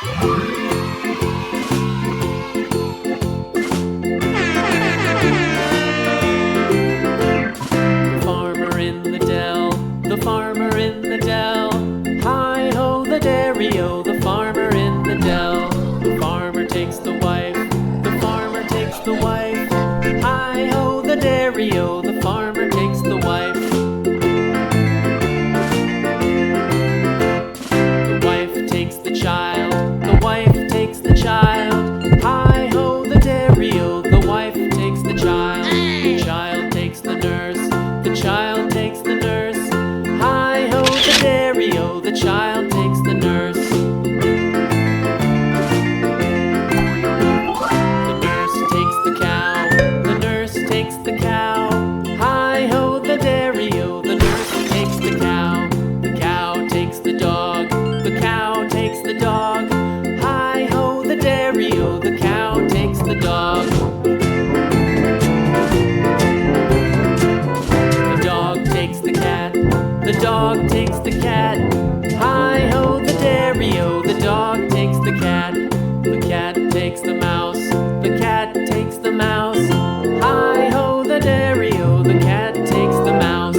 Farmer in the dell, the farmer in the dell. Hi-ho the dairy-o, the farmer in the dell. The farmer takes the wife, the farmer takes the wife. Hi-ho the dairy-o, the farmer takes the wife. The wife takes the child, the wife takes the child. Hi-ho the dairy-o, the wife takes the child. The child takes the nurse, the child takes the nurse. Hi-ho the dairy-o, the child takes the nurse. The nurse takes the cow, the nurse takes the cow. Hi-ho the dairy-o, the nurse takes the cow. The cow takes the dog, the cow takes the dog. Hi-ho the dairy-o, the cow takes the dog. The dog takes the cat. Hi-ho the dairy-o, the dog takes the cat. The cat takes the mouse, the cat takes the mouse. Hi-ho the dairy-o, the cat takes the mouse.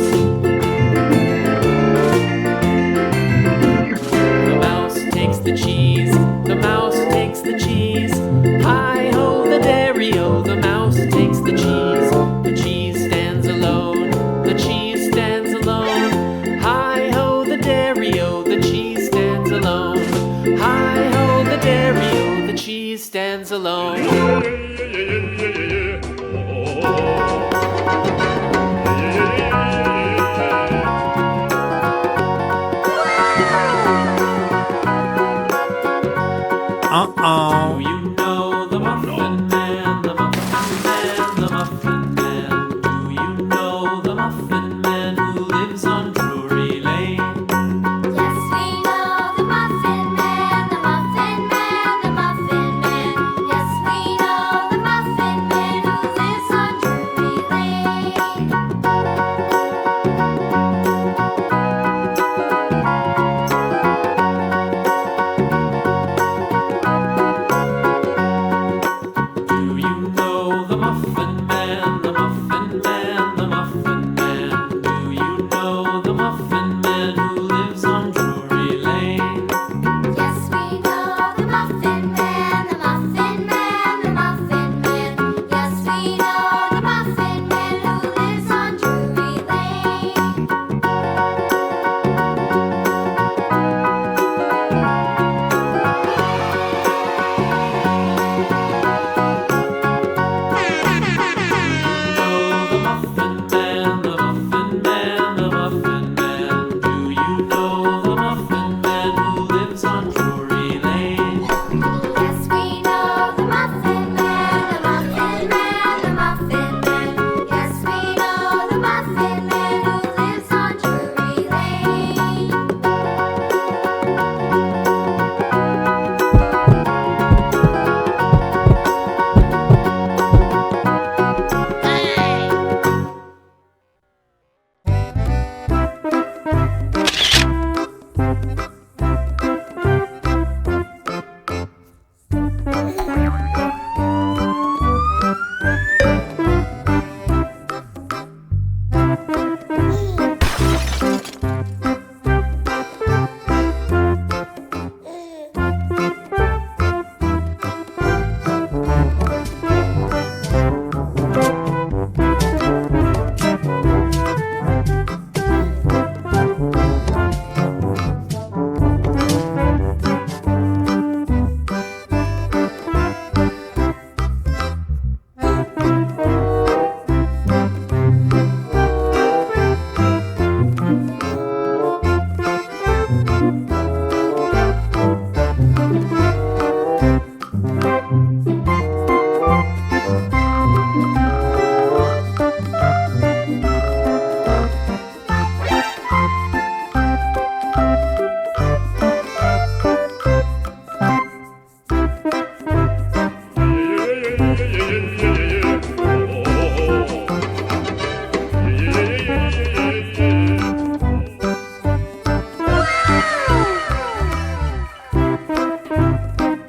The mouse takes the cheese, the mouse takes the cheese. Hi-ho the dairy-o, the mouse takes the cheese. The cheese stands alone, the cheese stands alone. Hi-ho the dairy-o, the cheese stands alone. Hi-ho the dairy-o, the cheese stands alone. Uh-oh. Do you know the Muffin Man, the Muffin Man, the Muffin Man? Do you know the Muffin Man who lives on Drury Lane? Yes, we know the Muffin Man, the Muffin Man, the Muffin Man. Yes, we know the Muffin Man who lives on Drury Lane.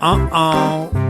Uh-oh.